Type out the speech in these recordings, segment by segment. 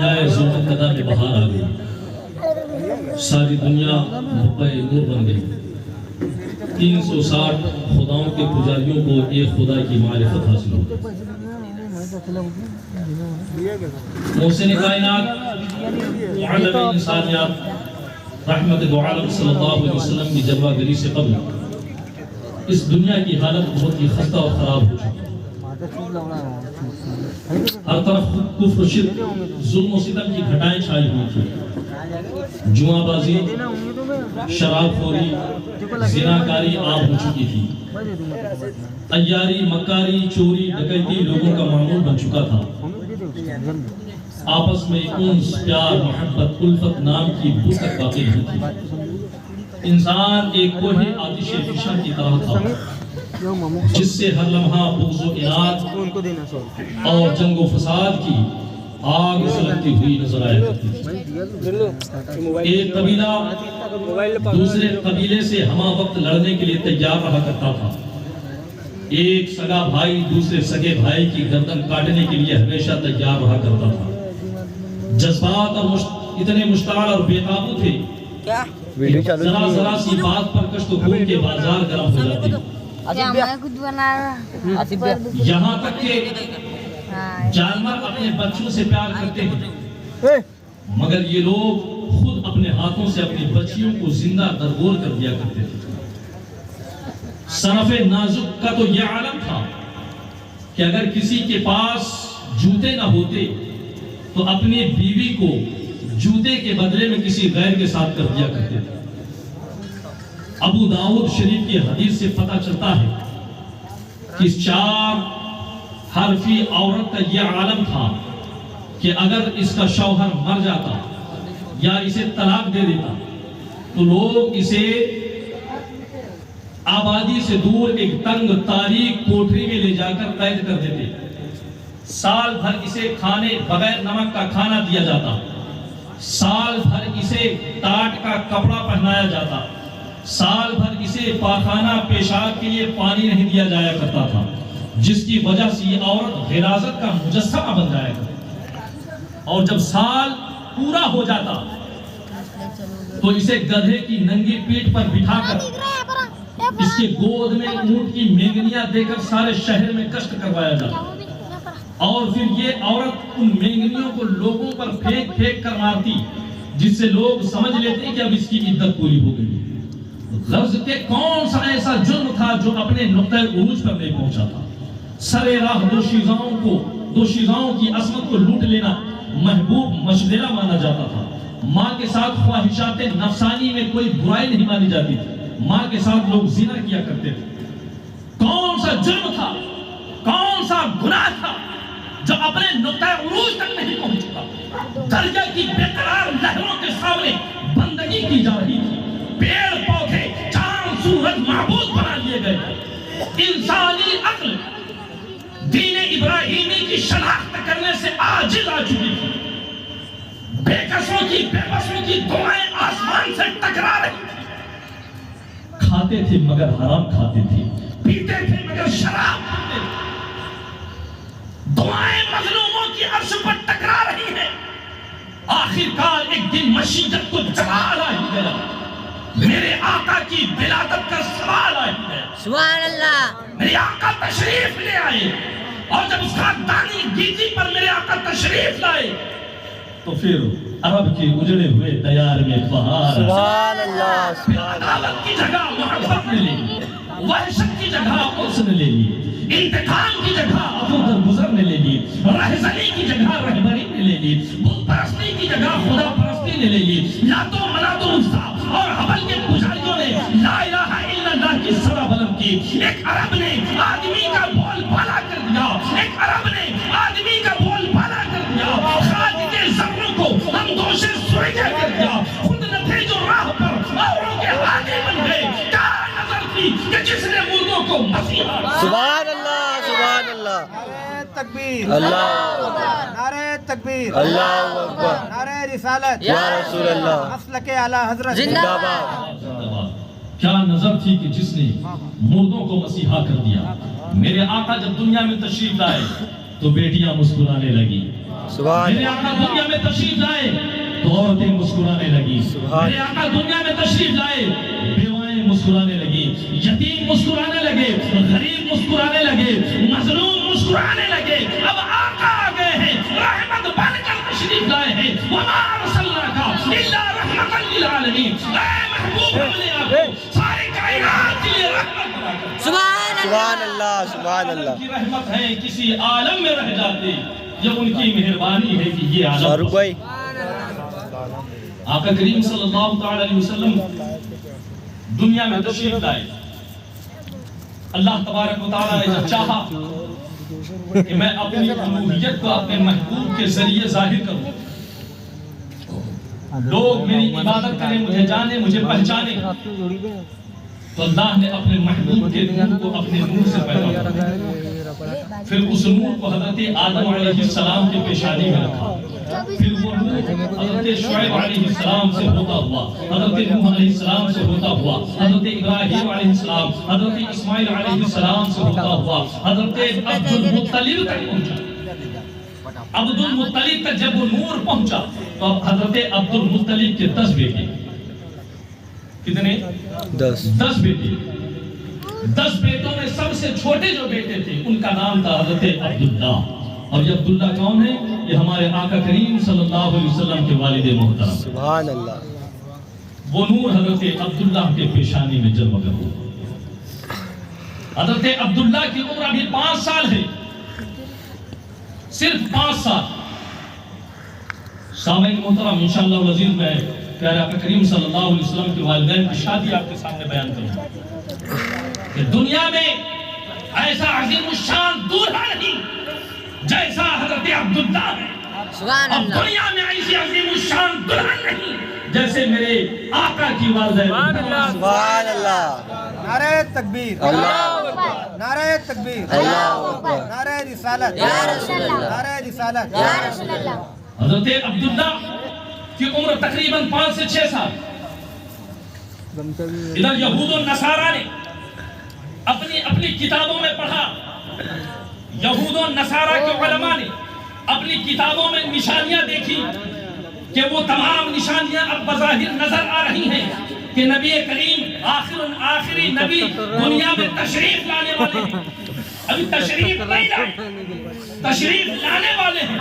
ظلمت قدا میں بہار آ گئی، ساری دنیا مقبہ نور بن گئی۔ 360 خداؤں کے پجاریوں کو ایک خدا کی معرفت حاصل ہو گئی۔ محسن کائنات عالم انسانیات رحمت دو عالم صلی اللہ علیہ وسلم کی جلوہ گری سے قبل اس دنیا کی حالت بہت ہی خستہ اور خراب ہو چکی۔ ہر طرف کفر و شرک، ظلم و ستم کی گھٹائیں چھائی ہوئی تھی۔ جوا بازی، شراب خوری، زناکاری عام ہو چکی تھی۔ عیاری، مکاری، چوری، ڈکیتی لوگوں کا معمول بن چکا تھا۔ آپس میں انس، پیار، محبت، الفت نام کی بو تک باقی نہیں تھی۔ انسان ایک کوہ آتش فشاں کی طرح تھا جس سے ہر لمحہ بغض و اناد اور جنگ و فساد کی آگ سلگتی ہوئی نظر آیا کرتی تھی۔ ایک قبیلہ دوسرے قبیلے سے ہمہ وقت لڑنے کے لیے تیار رہا کرتا تھا۔ ایک سگا بھائی دوسرے سگے بھائی کی گردن کاٹنے کے لیے ہمیشہ تیار رہا کرتا تھا۔ جذبات اور اتنے مشتعل اور بے قابو تھے، ذرا ذرا سی بات پر کشت و خون کے بازار گرم ہو جاتے۔ یہاں تک کہ جانور اپنے بچوں سے پیار کرتے ہیں، مگر یہ لوگ خود اپنے ہاتھوں سے اپنی بچیوں کو زندہ درگور کر دیا کرتے تھے۔ صنف نازک کا تو یہ عالم تھا کہ اگر کسی کے پاس جوتے نہ ہوتے تو اپنی بیوی کو جوتے کے بدلے میں کسی غیر کے ساتھ کر دیا کرتے تھے۔ ابو داؤد شریف کی حدیث سے پتہ چلتا ہے کہ اس 4 حرفی عورت کا یہ عالم تھا کہ اگر اس کا شوہر مر جاتا یا اسے طلاق دے دیتا تو لوگ اسے آبادی سے دور ایک تنگ تاریک کوٹری میں لے جا کر قید کر دیتے۔ سال بھر اسے کھانے بغیر نمک کا کھانا دیا جاتا، سال بھر اسے ٹاٹ کا کپڑا پہنایا جاتا، سال بھر اسے پاخانہ پیشاب کے لیے پانی نہیں دیا جایا کرتا تھا، جس کی وجہ سے یہ عورت غلاظت کا مجسمہ بن جایا کرتی۔ اور جب سال پورا ہو جاتا تو اسے گدھے کی ننگی پیٹھ پر بٹھا کر اس کے گود میں اونٹ کی مینگنیاں دے کر سارے شہر میں کشت کروایا جاتا، اور پھر یہ عورت ان مینگنیوں کو لوگوں پر پھینک پھینک کر مارتی، جس سے لوگ سمجھ لیتے کہ اب اس کی عدت پوری ہو گئی۔ لفظ کے کون سا ایسا جرم تھا جو اپنے نقطہ عروج پر نہیں پہنچا تھا؟ سرے راہ دوشیزاؤں کی عصمت کو لوٹ لینا محبوب مشغلہ مانا جاتا تھا۔ ماں کے ساتھ خواہشات نفسانی میں کوئی برائی نہیں مانی جاتی تھی۔ ماں کے ساتھ لوگ زنا کیا کرتے تھے۔ کون سا جرم تھا، کون سا گناہ تھا جو اپنے نقطہ عروج تک نہیں پہنچا؟ دریا کی بےقرار لہروں کے سامنے بندگی کی جا رہی تھی، پیڑ پودے چاند سورج معبود بنا لیے گئے، انسانی عقل دین ابراہیمی کی شناخت کرنے سے عاجز آ چکی تھی۔ بے کسوں کی بے بسوں کی دعائیں آسمان سے ٹکرا رہی تھی۔ کھاتے تھے مگر حرام کھاتے تھے، پیتے تھے مگر شراب پیتے تھے۔ دعائیں مظلوموں کی عرش پر ٹکرا رہی ہیں۔ آخر کار ایک دن مشیت کو جلال آ ہی گیا، میرے آقا کی ولادت کا سوال آ ہی گیا۔ سبحان اللہ۔ میرے آقا تشریف لے آئے، اور جب اس خاندانی گیتی پر میرے آقا تشریف لائے تو پھر عرب کے اجڑے ہوئے دیار میں بہار۔ سبحان اللہ۔ پھر عدالت کی جگہ محبت نے لے لی، وحشت کی جگہ انس نے لے لی، انتقام کی جگہ عفو درگزر نے لے لی، رہزنی کی جگہ رہبری نے لے لی، بت پرستی کی جگہ خدا پرستی نے لے لی۔ لات و منات و عزا اور حبل کے پجاریوں نے لا الہ الا اللہ کی صدا بلند کی۔ ایک عرب نے آدمی کا بول بالا کر دیا، ایک عرب نے آدمی کا بول بالا کر دیا، خاک کے ذروں کو ہم دوشے سوئے کر دیا۔ خود نہ تھے جو راہ پر اوروں کے آگے بن گئے، کیا نظر تھی کہ جس نے مردوں کو مسیحا۔ سبحان اللہ، سبحان اللہ۔ نعرہ تکبیر، اللہ نعرہ تکبیر، اللہ اکبر، نعرہ رسالت، یا رسول اللہ، مسلک اعلی حضرت زندہ باد۔ کیا نظر تھی کہ جس نے مردوں کو مسیحا کر دیا۔ میرے آقا جب دنیا میں تشریف لائے تو بیٹیاں مسکرانے لگی، سبحان میرے آقا دنیا میں تشریف لائے تو عورتیں مسکرانے لگی، سبحان میرے آقا دنیا میں تشریف لائے بیوائیں مسکرانے لگی، یتیم مسکرانے لگے، غریب مسکرانے لگے، مظلوم مسکرانے لگے۔ اب آقا آ گئے ہیں، رحمت بن کر تشریف لائے ہیں۔ وما ارسلناک الا رحمتا للعالمین، اے محبوب اپنے آپ کو ساری کائنات کے لیے رحمت بنا کر سبحان اللہ سبحان اللہ کی رحمت ہے کسی عالم میں رہ جاتے، یہ ان کی مہربانی ہے کہ یہ عالم فاروق بھائی آقا کریم صلی اللہ تعالی علیہ وسلم دنیا میں تشریف لائے۔ اللہ تبارک و تعالی نے چاہا کہ میں اپنی الوہیت کو اپنے محبوب کے ذریعے ظاہر کروں، لوگ میری عبادت کریں، مجھے جانے، مجھے پہچانے، تو اللہ نے اپنے محبوب کے نور کو اپنے نور سے پیدا کیا۔ پھر اس نور کو حضرت آدم علیہ السلام کے پیشانی میں رکھا، پھر وہ نور حضرت شعیب علیہ السلام سے ہوتا ہوا، حضرت نوح علیہ السلام سے ہوتا ہوا، حضرت ابراہیم علیہ السلام، حضرت اسماعیل علیہ السلام سے ہوتا ہوا، حضرت عبد المطلب تک پہنچا۔ عبد المطلب تک جب وہ نور پہنچا تو اب حضرت عبد المطلب کے 10 بیٹے، کتنے؟ 10 بیٹے۔ 10 بیٹوں میں سب سے چھوٹے جو بیٹے تھے ان کا نام تھا حضرت عبداللہ۔ اور یہ عبداللہ کون ہے؟ یہ ہمارے آقا کریم صلی اللہ علیہ وسلم کے والد محترم، سبحان اللہ۔ وہ نور حضرت عبداللہ کے پیشانی میں جلوگر ہوا۔ حضرت عبداللہ کی عمر ابھی 5 سال ہے، صرف 5 سال۔ سامعین محترم، انشاءاللہ العزیز میں پیارے آقا کریم صلی اللہ علیہ وسلم کے والدین کی شادی آپ کے سامنے بیان کروں کہ دنیا میں ایسا عظیم الشان دولہا نہیں جیسا حضرت عبداللہ ہے۔ اب دنیا میں ایسی عظیم الشان دلہن نہیں جیسے میرے آقا کی والدہ۔ سبحان اللہ، نعرہ تکبیر، اللہ اکبر، نعرہ تکبیر، اللہ اکبر، نعرہ رسالت، نعرہ رسالت۔ حضرت عبداللہ کی عمر تقریباً 5 سے 6 سال۔ ادھر یہود و نصارہ نے اپنی کتابوں میں پڑھا، یہود و نصارہ کے علماء نے اپنی کتابوں میں نشانیاں دیکھی کہ وہ تمام نشانیاں اب بظاہر نظر آ رہی ہیں کہ نبی کریم آخری نبی دنیا میں تشریف لانے والے ہیں۔ ابھی تشریف نہیں لائے، تشریف لانے والے ہیں۔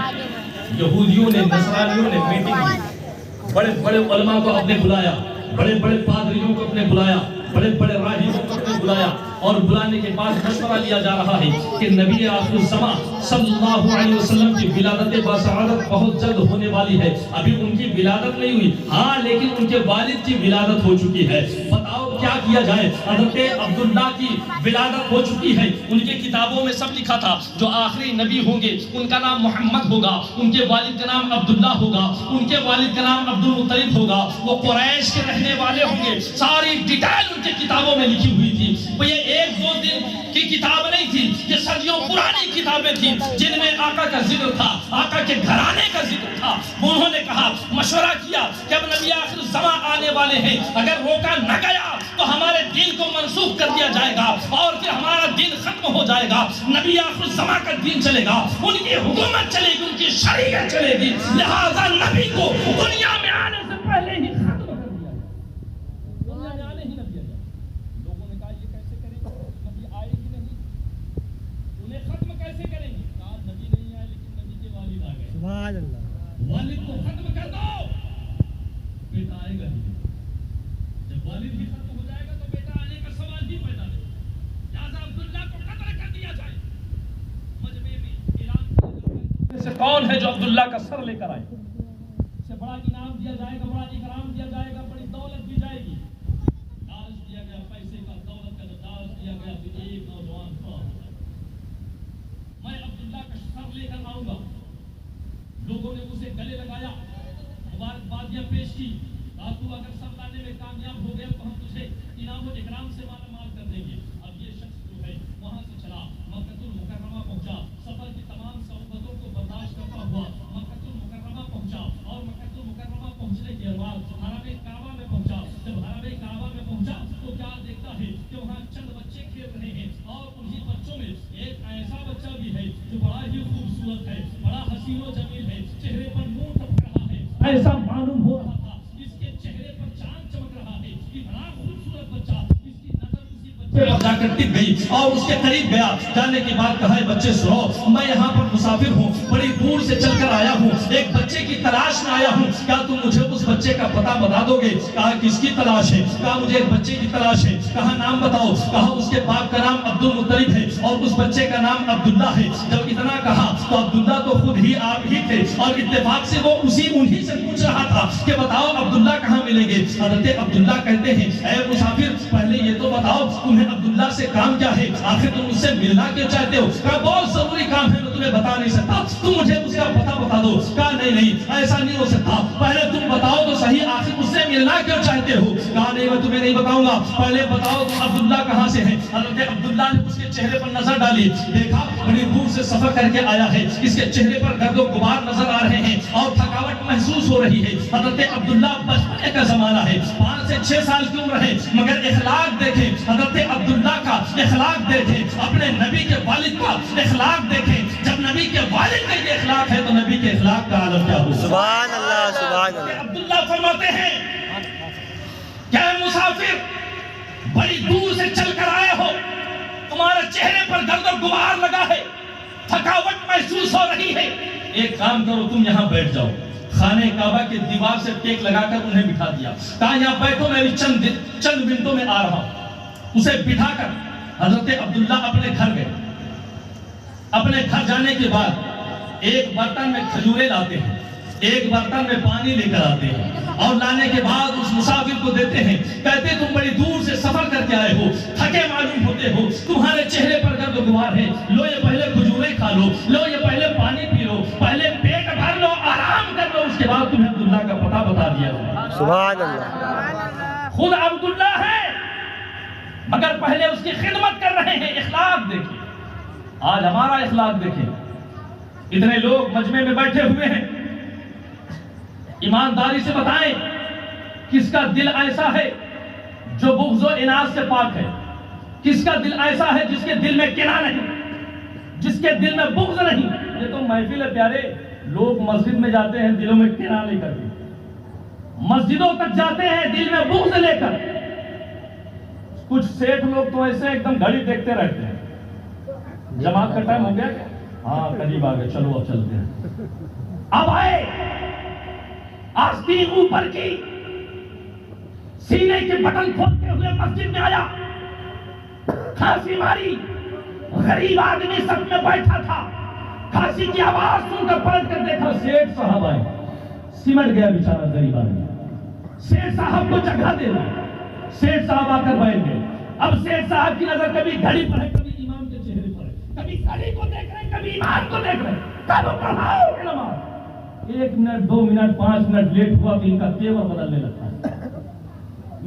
یہودیوں نے، نصرانیوں نے میٹنگ کی، بڑے بڑے علماء کو اپنے بلایا، بڑے بڑے پادریوں کو اپنے بلایا، بڑے بڑے راہبوں کو اپنے بلایا، اور بلانے کے بعد مشورہ لیا جا رہا ہے کہ نبی آخر الزمان صلی اللہ علیہ وسلم کی ولادت باسعادت بہت جلد ہونے والی ہے۔ ابھی ان کی ولادت نہیں ہوئی، ہاں لیکن ان کے والد کی ولادت ہو چکی ہے۔ بتاؤ کیا کیا جائے؟ حضرت عبداللہ کی ولادت ہو چکی ہے، ان کے کتابوں میں سب لکھا تھا جو آخری نبی ہوں گے ان کا نام محمد ہوگا، ان کے والد کا نام عبداللہ ہوگا، ان کے والد کا نام عبد المطلب ہوگا، وہ قریش کے رہنے والے ہوں گے۔ ساری ڈیٹیل ان کے کتابوں میں لکھی ہوئی تھی۔ وہ یہ 1-2 دن کی کتاب نہیں تھی، یہ صدیوں پرانی کتابیں تھیں جن میں آقا کا ذکر تھا، آقا کے گھرانے کا ذکر تھا۔ انہوں نے کہا، مشورہ کیا کہ اب نبی آخر الزمان آنے والے ہیں، اگر روکا نہ گیا تو ہمارے دین کو منسوخ کر دیا جائے گا اور پھر ہمارا دین ختم ہو جائے گا، نبی آخر الزمان کا دین چلے گا، ان کی حکومت چلے گی، ان کی شریعت چلے گی، لہذا نبی کو دنیا میں آنے سے پہلے ہی ختم کر دیا جائے، دنیا میں آنے ہی نہ دیا جائے۔ لوگوں نے کہا یہ کیسے کریں گے، نبی آئے ہی نہیں، انہیں ختم کیسے کریں گے؟ کہا نبی نہیں آئے لیکن نبی کے والد آ گئے، سبحان اللہ، والد کو ختم کر دو، بیٹا آئے گا ہی، جب والد ہی ختم ہو جائے گا تو بیٹا آنے کا سوال ہی پیدا نہیں، لہذا عبداللہ کو قتل کر دیا جائے۔ مجمع میں اعلان کیا جائے سے کون ہے جو عبداللہ کا سر لے کر آئے، اسے بڑا انعام دیا جائے گا، بڑا اکرام دیا جائے گا، بڑی دولت دی جائے گی۔ داج دیا گیا، پیسے کا، دولت کا داج دیا گیا، پھر ایک نوجوان تھا، میں عبداللہ کا سر لے کر آؤں گا۔ لوگوں نے اسے گلے لگایا، مبارکبادیاں پیش کی، کہا تو اگر سر لانے میں کامیاب ہو گیا تو ہم تجھے انعام و اکرام سے مالا مال کر دیں گے۔ اب یہ شخص جو ہے وہاں سے چلا، مکہ المکرمہ پہنچا، سفر کی تمام صعوبتوں کو برداشت کرتا ہوا مکہ المکرمہ پہنچا، اور مکہ المکرمہ پہنچنے کے بعد حرم کعبہ میں پہنچا۔ جب حرم کعبہ میں پہنچا تو کیا دیکھتا ہے کہ وہاں چند بچے کھیل رہے ہیں، اور انہی بچوں میں ایک ایسا بچہ بھی ہے جو بڑا ہی خوبصورت ہے، بڑا حسین و جمیل ہے، ایسا معلوم ہو رہا تھا اس کے چہرے پر چاند چمک رہا ہے، اتنا خوبصورت بچہ، اس کی نظر اسی بچے پر جا کر ٹک گئی اور اس کے قریب گیا، جانے کے بعد کہا ہے بچے سنو، میں یہاں پر مسافر ہوں، بڑی دور سے چل کر آیا ہوں، ایک بچے کی تلاش میں آیا ہوں، کیا تم مجھے اس بچے کا پتہ بتا دو گے؟ کہا کس کی تلاش ہے؟ کہا مجھے ایک بچے کی تلاش ہے۔ کہا نام بتاؤ؟ کہا اس کے باپ کا نام عبد المطلب ہے اور اس بچے کا نام عبداللہ ہے۔ جب اتنا کہا تو عبداللہ تو خود ہی آپ ہی تھے اور اتفاق سے وہ انہی سے پوچھ رہا تھا کہ بتاؤ عبداللہ کہاں ملیں گے؟ حضرت عبداللہ کہتے ہیں اے مسافر پہلے یہ تو بتاؤ تمہیں عبداللہ سے کام کیا ہے؟ آخر تم اس سے ملنا کیوں چاہتے ہو؟ کہا بہت ضروری کام ہے، میں تمہیں بتا نہیں سکتا، تم مجھے اس کا پتہ بتا دو۔ کہا نہیں ایسا نہیں ہو سکتا، پہلے تم بتاؤ تو صحیح آخر اس سے ملنا کیوں چاہتے ہو؟ کہا نہیں میں تمہیں نہیں بتاؤں گا، پہلے بتاؤ تم عبداللہ کہاں سے ہے؟ حضرت عبداللہ نے اس کے چہرے پر نظر ڈالی، دیکھا بڑی دور سے سفر کر کے آیا ہے، اس کے چہرے پر گرد و غبار نظر آ رہے ہیں اور تھکاوٹ محسوس ہو رہی ہے۔ حضرت عبداللہ بچپنے کا زمانہ ہے، 5 سے 6 سال کی عمر ہے، مگر اخلاق دیکھیں حضرت عبداللہ کا، اخلاق دیکھیں اپنے نبی کے والد کا اخلاق دیکھیں۔ جب نبی کے والد کا یہ اخلاق ہے تو نبی کے اخلاق کا عالم کیا ہو؟ سبحان اللہ سبحان اللہ۔ عبداللہ فرماتے ہیں کیا مسافر بڑی دور سے چل کر آئے ہو، تمہارے چہرے پر گرد و غبار لگا ہے، تھکاوٹ محسوس ہو رہی ہے، ایک کام کرو تم یہاں بیٹھ جاؤ۔ خانہ کعبہ کے دیوار سے ٹیک لگا کر انہیں بٹھا دیا، کہا یہاں بیٹھو میں بھی چند منٹوں میں آ رہا ہوں۔ اسے بٹھا کر حضرت عبداللہ اپنے گھر گئے۔ اپنے گھر جانے کے بعد ایک برتن میں کھجوریں لاتے ہیں، ایک برتن میں پانی لے کر آتے ہیں اور لانے کے بعد اس مسافر کو دیتے ہیں، کہتے تم بڑی دور سے سفر کر کے آئے ہو، تھکے معلوم ہوتے ہو، تمہارے چہرے پر گرد و غبار ہے، لو یہ پہلے کھجوریں کھا لو، لو یہ پہلے پانی پی لو، پہلے پیٹ بھر لو، آرام کر لو، اس کے بعد تمہیں عبداللہ کا پتہ بتا دیا جائے۔ سبحان اللہ۔ خود عبداللہ ہے مگر پہلے اس کی خدمت کر رہے ہیں، اخلاق دیکھیں۔ آج ہمارا اخلاق دیکھیں، اتنے لوگ مجمع میں بیٹھے ہوئے ہیں، ایمانداری سے بتائیں کس کا دل ایسا ہے جو بغض و اناد سے پاک ہے؟ کس کا دل ایسا ہے جس کے دل میں کینہ نہیں، جس کے دل میں بغض نہیں؟ یہ تو محفل ہے پیارے، لوگ مسجد میں جاتے ہیں دلوں میں کینہ لے کر، مسجدوں تک جاتے ہیں دل میں بغض لے کر۔ کچھ سیٹھ لوگ تو ایسے ایک دم گھڑی دیکھتے رہتے ہیں، جماعت کا ٹائم ہو گیا، ہاں قریب آ گئے، چلو اب چلتے ہیں۔ اب آئے آستین اوپر کی، سینے کے بٹن کھولتے ہوئے مسجد میں آیا، کھانسی ماری، غریب آدمی سب میں بیٹھا تھا، کھانسی کی آواز سن کر پلٹ کر دیکھا، سیٹھ صاحب آئے، سمٹ گیا بیچارہ غریب آدمی، سیٹھ صاحب کو جگہ دے رہا، سیٹھ صاحب آ کر بیٹھ گئے۔ اب سیٹھ صاحب کی نظر کبھی گھڑی پر ہے، کبھی امام کے چہرے پر ہے، کبھی گھڑی کو دیکھ رہے ہیں، کبھی امام کو دیکھ رہے ہیں، کب پڑھاؤ نماز؟ 1 منٹ 2 منٹ 5 منٹ لیٹ ہوا کہ ان کا تیور بدلنے لگتا ہے،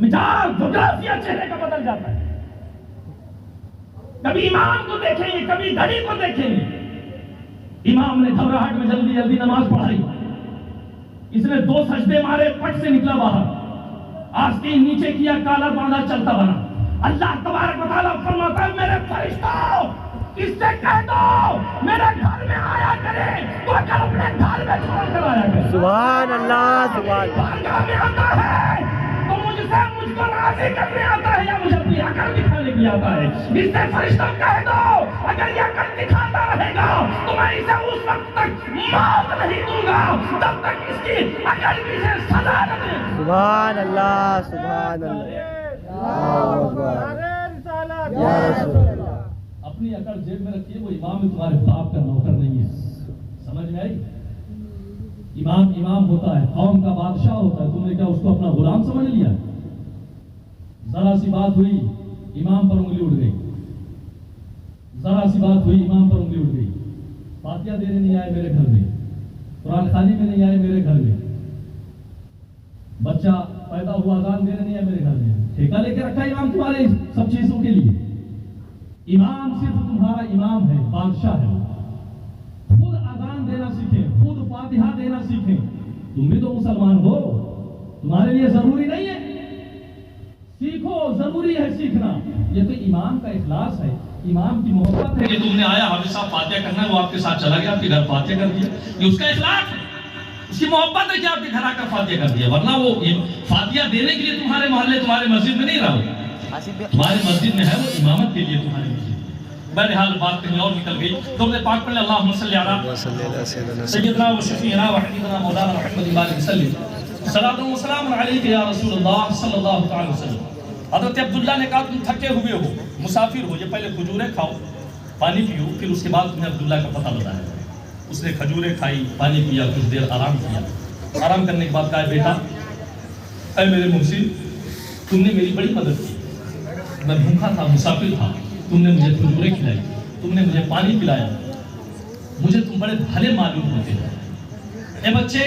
مزاج جغرافیہ چہرے کا بدل جاتا ہے، کبھی امام کو دیکھیں گے کبھی گھڑی کو دیکھیں گے۔ امام نے گھبراہٹ میں جلدی جلدی نماز پڑھائی، اس نے 2 سجدے مارے، پٹ سے نکلا باہر، آستین نیچے کیا، کالر باندھا، چلتا بنا۔ اللہ تبارک و تعالیٰ فرماتا ہے میرے فرشتوں اس سے کہہ دو میرے گھر میں آیا کرے، تو اگر اپنے گھر میں چھوڑ کر آیا کرے۔ سبحان اللہ سبحان اللہ۔ بارگاہ میں آتا ہے تو مجھ کو راضی کرنے آتا ہے یا مجھے اپنی عقل دکھانے کے لیے آتا ہے؟ اس سے فرشتوں کہہ دو اگر یہ عقل دکھاتا رہے گا تو میں اسے اس وقت تک موت نہیں دوں گا جب تک اس کی عقل بھی سے سزا نہ دے۔ سبحان اللہ سبحان اللہ۔ اپنی عقل جیب میں رکھیے، وہ امام تمہارے باپ کا نوکر نہیں ہے، سمجھ میں آئی؟ امام ہوتا ہے، قوم کا بادشاہ ہوتا ہے، تم نے کیا اس کو اپنا غلام سمجھ لیا؟ ذرا سی بات ہوئی امام پر انگلی اٹھ گئی، ذرا سی بات ہوئی امام پر انگلی اٹھ گئی، فاتحہ دینے نہیں آئے میرے گھر میں، قرآن خوانی میں نہیں آئے میرے گھر میں، بچہ پیدا ہوا اذان دینے نہیں آئے میرے گھر میں، ٹھیکہ لے کے رکھا امام تمہارے سب چیزوں کے لیے۔ امام صرف تمہارا امام ہے، بادشاہ ہے، خود اذان دینا سیکھیں، خود فاتحہ دینا سیکھیں۔ تم بھی تو مسلمان ہو، تمہارے لیے ضروری نہیں ہے؟ سیکھو، ضروری ہے سیکھنا۔ یہ تو امام کا اخلاص ہے، امام کی محبت ہے کہ تم نے آیا حافظ صاحب فاتحہ کرنا ہے، وہ آپ کے ساتھ چلا گیا، آپ کے گھر فاتحہ کر دیا، یہ اس کا اخلاق ہے۔ اس کی محبت ہے کہ آپ کے گھر آ کر فاتحہ کر دیا، ورنہ وہ فاتحہ دینے کے لیے تمہارے محلے تمہارے مسجد میں نہیں رہا، تمہارے مسجد میں ہے، وہ امامت کے لیے تمہارے مسجد۔ بہرحال بات کہیں اور نکل گئی، درود پاک پڑھ لیں، اللہم صلی علی سیدنا و شفیعنا و حبیبنا مولانا محمد وآلہ وسلم، صلاۃ و سلام علیک یا رسول اللہ صلی اللہ تعالی وسلم۔ حضرت عبداللہ نے کہا تم تھکے ہوئے ہو، مسافر ہو، یہ پہلے کھجوریں کھاؤ، پانی پیو، پھر اس کے بعد تمہیں عبداللہ کا پتہ بتایا۔ اس نے کھجوریں کھائی، پانی پیا، کچھ دیر آرام کیا، آرام کرنے کے بعد کہا بیٹا اے میرے محسن، تم نے میری بڑی مدد کی، میں بھوکا تھا، مسافر تھا، تم نے مجھے کھجوریں کھلائی، تم نے مجھے پانی پلایا، مجھے تم بڑے بھلے معلوم ہوتے ہیں۔ اے بچے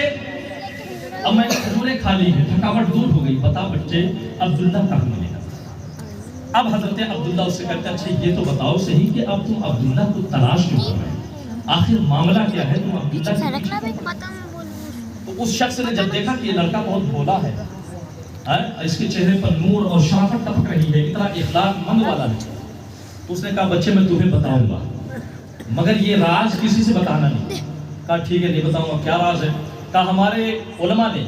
اب میں نے کھجوریں کھا لی ہیں، تھکاوٹ دور ہو گئی، بتا بچے عبداللہ کہاں ملے گا؟ اب حضرت عبداللہ اس سے کہتے ہیں اچھا یہ تو بتاؤ صحیح کہ اب تم عبداللہ کو تلاش کیوں کر رہے ہیں؟ آخر معاملہ کیا ہے؟ تم عبداللہ تو اس شخص نے جب دیکھا کہ یہ لڑکا بہت بھولا ہے، اس کے چہرے پر نور اور شرافت ٹپک رہی ہے، اتنا اخلاق مند والا ہے، تو اس نے کہا بچے میں تمہیں بتاؤں گا مگر یہ راز کسی سے بتانا نہیں۔ کہا ٹھیک ہے نہیں بتاؤں گا، کیا راز ہے؟ کہا ہمارے علماء نے،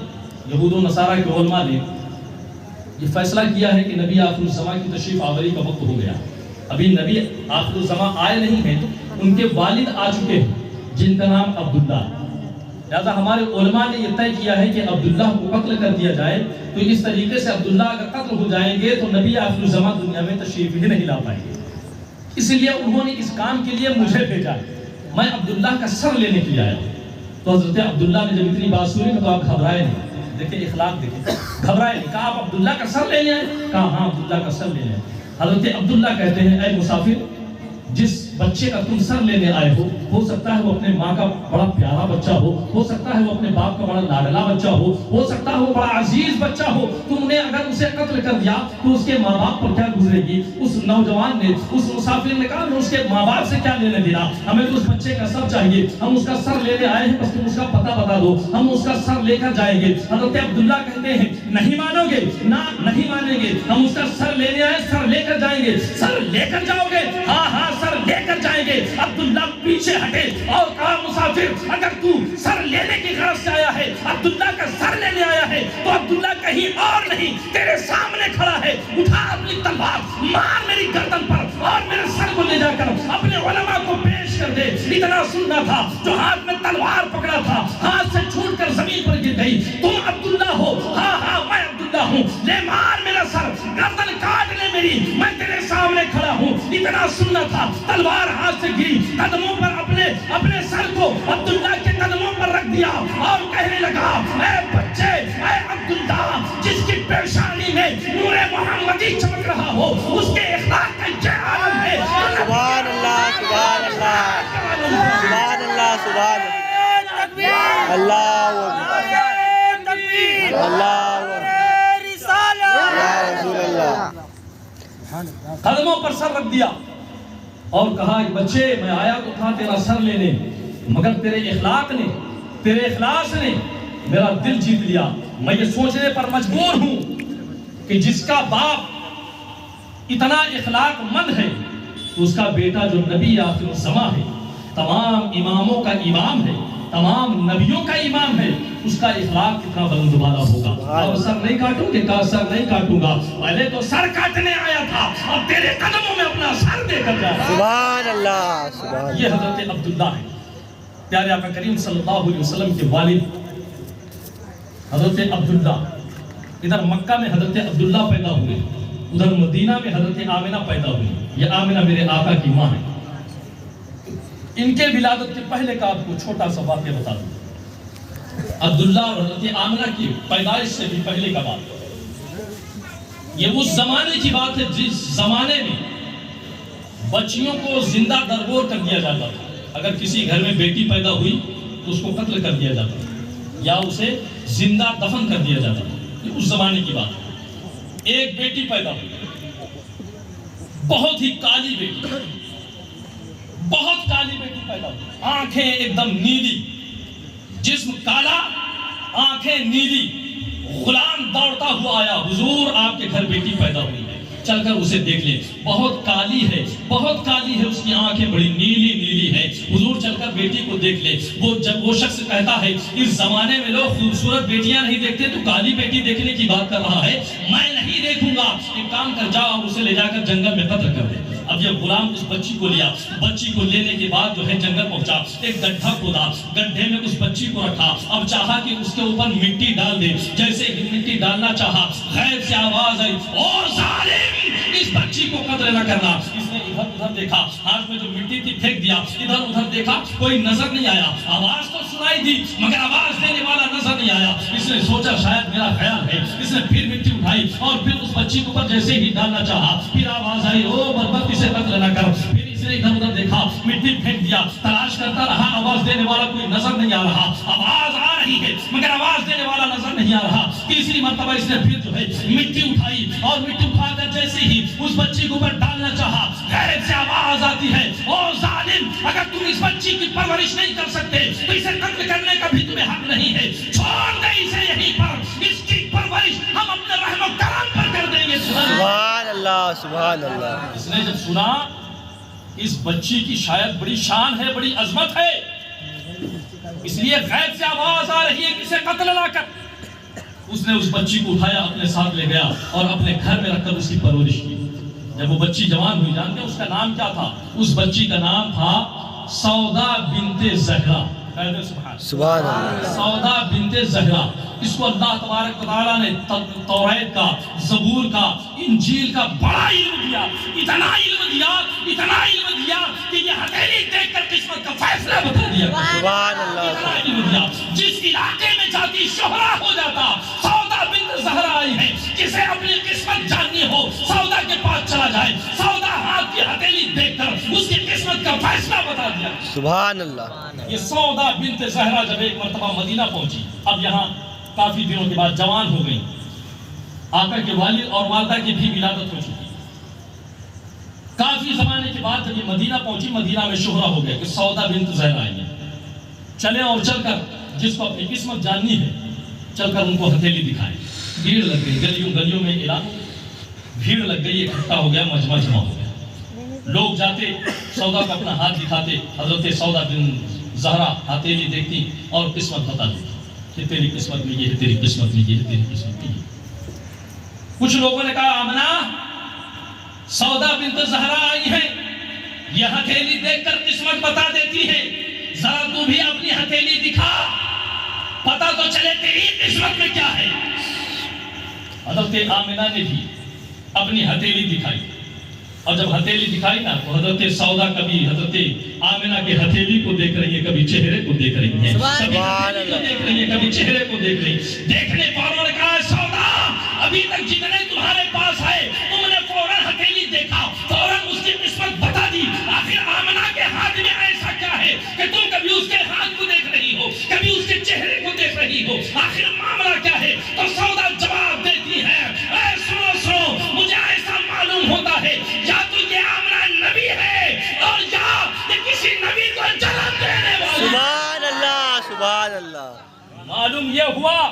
یہود و نصارہ کے علماء نے یہ فیصلہ کیا ہے کہ نبی آخر الزمان کی تشریف آوری کا وقت ہو گیا، ابھی نبی آخر الزمان آئے نہیں ہیں، ان کے والد آ چکے ہیں جن کا نام عبداللہ، لہذا ہمارے علماء نے یہ طے کیا ہے کہ عبداللہ کو قتل کر دیا جائے، تو اس طریقے سے عبداللہ اگر قتل ہو جائیں گے تو نبی آخر الزمان دنیا میں تشریف ہی نہیں لا پائیں گے، اس لیے انہوں نے اس کام کے لیے مجھے بھیجا، میں عبداللہ کا سر لینے کے لیے آیا۔ تو حضرت عبداللہ نے جب اتنی بات سنی تو آپ گھبرائے نہیں، دیکھیں اخلاق دیکھیں، گھبرائے نہیں، کہا آپ عبداللہ کا سر لینے آئے؟ کہا ہاں عبداللہ کا سر لینے آئے۔ حضرت عبداللہ کہتے ہیں اے مسافر، جس بچے کا تم سر لینے آئے ہو سکتا ہے وہ اپنے ماں کا بڑا پیارا بچہ ہو سکتا ہے وہ اپنے باپ کا بڑا لاڈلا بچہ ہو سکتا ہے وہ بڑا عزیز بچہ ہو، تم نے اگر اسے قتل کر دیا تو اس کے ماں باپ پر کیا گزرے گی؟ اس نوجوان نے، اس مسافر نے کہا اس کے ماں باپ سے کیا لینے دینا، ہمیں تو اس بچے کا سر چاہیے، ہم اس کا سر لینے آئے ہیں، بس تم اس کا پتہ بتا دو، ہم اس کا سر لے کر جائیں گے۔ حضرت عبداللہ کہتے ہیں نہیں مانو گے؟ نہ نہیں مانیں گے، ہم اس کا سر لینے آئے، سر لے کر جائیں گے۔ سر لے کر جاؤ گے؟ ہاں ہاں سر لے کر جائیں گے۔ عبداللہ پیچھے ہٹے اور کہا مسافر اگر تو سر لینے کی غرض سے آیا ہے، عبداللہ کا سر لینے آیا ہے، تو عبداللہ کہیں اور نہیں تیرے سامنے کھڑا ہے، اٹھا اپنی تلوار مار میری گردن پر اور میرے سر کو لے جا کر اپنے علماء کو پیش کر دے۔ اتنا سننا تھا، جو ہاتھ میں تلوار پکڑا تھا ہاتھ سے چھوٹ کر زمین پر گر گئی۔ تم عبداللہ ہو؟ ہاں ہاں میں عبداللہ ہوں، لے مار میرا سر، گردن کاٹ لے میری، میں تیرے سامنے کھڑا ہوں۔ اتنا سننا تھا، تلوار ہاتھ سے گری، قدموں پر اپنے سر کو عبداللہ کے قدموں پر رکھ دیا اور کہنے لگا اے بچے، اے عبداللہ، جس کی پیشانی میں نور محمدی چمک رہا ہو، اس کے اخلاق کا یہ عالم ہے۔ سبحان اللہ، سبحان اللہ، سبحان اللہ، سبحان اللہ، اللہ یا رسول اللہ۔ قدموں پر سر رکھ دیا اور کہا کہ بچے میں آیا تو تھا تیرا سر لینے، مگر تیرے اخلاق نے، تیرے اخلاص نے میرا دل جیت لیا۔ میں یہ سوچنے پر مجبور ہوں کہ جس کا باپ اتنا اخلاق مند ہے تو اس کا بیٹا جو نبی آخر الزمان ہے، تمام اماموں کا امام ہے، تمام نبیوں کا امام ہے، اس کا اخلاق کتنا بلند بالا ہوگا۔ اور سر نہیں کاٹوں گے؟ کہا سر نہیں کاٹوں گا، پہلے تو سر کاٹنے آیا تھا، اب تیرے قدموں میں اپنا سر دے کر جائے۔ سبحان اللہ، سبحان اللہ۔ یہ حضرت عبداللہ ہے، پیارے آقا کریم صلی اللہ علیہ وسلم کے والد حضرت عبداللہ۔ ادھر مکہ میں حضرت عبداللہ پیدا ہوئے، ادھر مدینہ میں حضرت آمنہ پیدا ہوئی۔ یہ آمنہ میرے آقا کی ماں ہے۔ ان کے ولادت کے پہلے کا آپ کو چھوٹا سا واقعہ بتا دوں۔ عبداللہ اور حضرت آمنہ کی پیدائش سے بھی پہلے کا بات، یہ اس زمانے کی بات ہے جس زمانے میں بچیوں کو زندہ درگور کر دیا جاتا تھا۔ اگر کسی گھر میں بیٹی پیدا ہوئی تو اس کو قتل کر دیا جاتا تھا یا اسے زندہ دفن کر دیا جاتا تھا۔ یہ اس زمانے کی بات ہے۔ ایک بیٹی پیدا ہوئی، بہت ہی کالی بیٹی، بہت کالی بیٹی پیدا ہوئی، آنکھیں ایک دم نیلی، جسم کالا، آنکھیں نیلی۔ غلام دوڑتا ہوا آیا، حضور آپ کے گھر بیٹی پیدا ہوئی ہے۔ چل کر اسے دیکھ لیں. بہت کالی ہے, بہت کالی ہے, اس کی آنکھیں بڑی نیلی نیلی ہیں. حضور چل کر بیٹی کو دیکھ لیں. جب وہ شخص کہتا ہے اس زمانے میں لوگ خوبصورت بیٹیاں نہیں دیکھتے, تو کالی بیٹی دیکھنے کی بات کر رہا ہے, میں نہیں دیکھوں گا. ایک کام کر جاؤ اور اسے لے جا کر جنگل میں قتل کر دے. اب یہ غلام اس بچی کو لیا, بچی کو لینے کے بعد جو ہے جنگل پہنچا, ایک گڈھا کھودا, گڈھے میں اس بچی کو رکھا. اب چاہا کہ اس کے اوپر مٹی ڈال دے. جیسے ہی مٹی ڈالنا چاہا, غیب سے آواز آئی, او ظالم, اس بچی کو قتل نہ کرنا. اس نے ادھر ادھر دیکھا, ہاتھ میں جو مٹی تھی پھینک دیا. ادھر ادھر دیکھا, کوئی نظر نہیں آیا. آواز تو سنائی دی مگر آواز دینے والا نظر نہیں آیا. اس نے سوچا شاید میرا خیال ہے. اس نے پھر مٹی اٹھائی اور پھر اس بچی کے اوپر جیسے ہی ڈالنا چاہا, پھر آواز آئی, او بربت اسے قتل نہ کر. پھر اس نے ادھر ادھر دیکھا, مٹی پھینک دیا. تلاش کرتا رہا, آواز دینے والا کوئی نظر نہیں آ رہا. آواز آ رہی ہے مگر آواز دینے والا نظر نہیں آ رہا. تیسری مرتبہ اس نے پھر جو ہے مٹی اٹھائی اور مٹی اٹھا کر جیسے ہی اس بچی کے اوپر ڈالنا چاہا, غیب سے آواز آتی ہے, او ظالم, اگر تم اس بچی کی پرورش نہیں کر سکتے تو اسے قتل کرنے کا بھی تمہیں حق نہیں ہے. چھوڑ دے اسے یہیں پر, اس کی پرورش ہم اپنے رحم و کرم پر کر دیں گے. سبحان اللہ, سبحان اللہ. اس نے جب سنا اس بچی کی شاید بڑی شان ہے, بڑی عظمت ہے, اس لیے غیب سے آواز آ رہی ہے کہ اسے قتل نہ کر, اس نے اس بچی کو اٹھایا, اپنے ساتھ لے گیا اور اپنے گھر میں رکھ کر اس کی پرورش کی. جب وہ بچی جوان ہوئی, جانتے ہیں اس کا نام کیا تھا؟ اس بچی کا نام تھا سودا بنت زہرا. سبحان اللہ. سودا بنت زہرا. اس کو اللہ تبارک و تعالیٰ نے توریت کا, زبور کا, انجیل کا بڑا علم دیا, اتنا علم دیا, اتنا علم دیا کہ یہ ہتھیلی دیکھ کر قسمت کا فیصلہ بتا دیا. سبحان اللہ. اتنا علم دیا, جس علاقے میں جاتی شہرا ہو جاتا. سودا بنت زہرا آئی ہے, جسے اپنی قسمت جاننی ہو سودا کے پاس چلا جائے. سودا ہاتھ کی ہتھیلی دیکھ کر اس کی قسمت کا فیصلہ بتا دیا. سبحان اللہ. یہ سودا بنت زہرا جب ایک مرتبہ مدینہ پہنچی, اب یہاں کافی دنوں کے بعد جوان ہو گئی. آقا کے والد اور والدہ کی بھی ولادت ہو چکی. کافی زمانے کے بعد جب یہ مدینہ پہنچی, مدینہ میں شہرہ ہو گیا کہ سودا بنت زہرا آئی ہے. چلے اور چل کر جس کو اپنی قسمت جاننی ہے, چل کر ان کو ہتھیلی دکھائے. بھیڑ لگ گئی, گلیوں گلیوں میں اعلان ہو گیا, بھیڑ لگ گئی, اکٹھا ہو گیا, مجمع جمع ہو گیا. لوگ جاتے, سودا کو اپنا ہاتھ دکھاتے, حضرت سودا بنت زہرا ہتھیلی دیکھتی اور قسمت بتا دیتی کہ تیری قسمت میں یہ ہے, تیری قسمت میں یہ ہے, تیری قسمت میں یہ ہے. کچھ لوگوں نے کہا, آمنہ, سودا بنت زہرا آئی ہے, یہ ہتھیلی دیکھ کر قسمت بتا دیتی ہے, ذرا تو بھی اپنی ہتھیلی دکھا, پتا تو چلے تیری قسمت میں کیا ہے. حضرت آمنہ نے بھی اپنی ہتھیلی دکھائی, اور جب ہتھیلی دکھائی نا تو حضرت سودا کبھی حضرت آمنہ کے ہتھیلی کو دیکھ رہی ہے, کبھی چہرے کو دیکھ رہی ہے, کبھی ہتھیلی کو دیکھ رہی ہے, کبھی چہرے کو دیکھ رہی ہے. دیکھنے والوں نے کہا, سودا, ابھی تک جتنے تمہارے پاس ہے تم نے فوراً ہتھیلی دیکھا, فوراً اس کی قسمت بتا دی. آخر آمنہ کے ہاتھ میں ایسا کیا ہے کہ تم کبھی اس کے ہاتھ کو دیکھ رہی ہو, کبھی اس کے چہرے کو دیکھ رہی ہو, آخر معاملہ کیا ہے؟ تو سودا جواب دیتی ہے, اے سنو سنو, مجھے ایسا معلوم ہوتا ہے یا تو یہ آمنہ نبی ہے اور یا یہ کسی نبی کو جنم دینے والا. سبحان اللہ, سبحان اللہ. معلوم یہ ہوا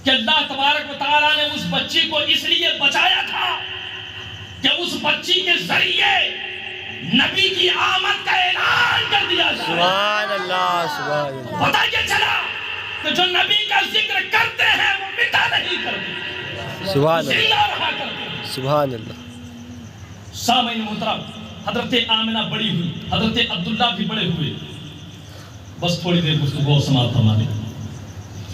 کہ اللہ تبارک و تعالیٰ نے اس بچی کو اس لیے بچایا تھا کہ اس بچی کے ذریعے نبی کی آمد کا اعلان کر دیا جائے. سبحان اللہ, سبحان اللہ. پتہ یہ چلا کہ جو نبی کا ذکر کرتے ہیں وہ مٹا نہیں کرتے, سبحان زندہ اللہ, رہا کرتے ہیں. سبحان اللہ. سامعین محترم, حضرت آمنہ بڑی ہوئی, حضرت عبداللہ بھی بڑے ہوئے. بس تھوڑی دیر گفتگو اور سماعت فرما دیں.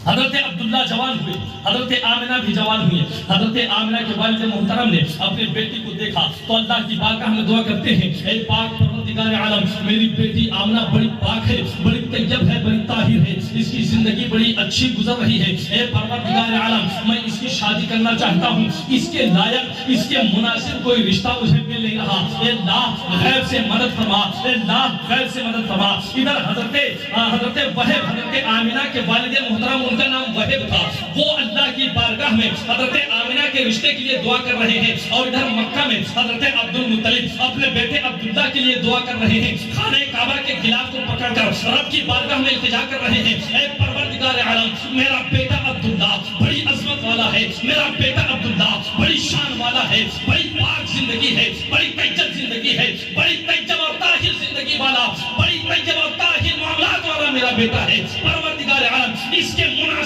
حضرت عبداللہ جوان ہوئے, حضرت آمنہ بھی جوان ہوئے. حضرت آمنہ کے والد محترم نے اپنے بیٹی کو دیکھا تو اللہ کی بارگاہ میں دعا کرتے ہیں, اے پاک پروردگار عالم, میری بیٹی آمنہ بڑی پاک ہے, بڑی طیب ہے, بڑی طاہر ہے, اس کی زندگی بڑی اچھی گزر رہی ہے. اے پروردگار عالم, میں اس کی شادی کرنا چاہتا ہوں, اس کے لائق, اس کے مناسب کوئی رشتہ مجھے مل نہیں رہا. اے اللہ غیب سے مدد فرما, اے اللہ غیب سے مدد فرما. ادھر حضرت وہب, حضرت آمنہ کے والد محترم, ان کا نام وہب تھا, وہ اللہ کی بارگاہ میں حضرت آمنہ کے رشتے کے لیے دعا کر رہے ہیں. اور ادھر مکہ میں حضرت عبد المطلب اپنے بیٹے عبداللہ کے لیے دعا کر رہے ہیں. خانہ کعبہ کے غلاف کو پکڑ کر رب کی بارگاہ میں التجا کر رہے ہیں, اے پروردگار عالم, میرا بیٹا عبداللہ بڑی عظمت والا ہے, میرا بیٹا عبداللہ بڑی شان والا ہے,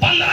15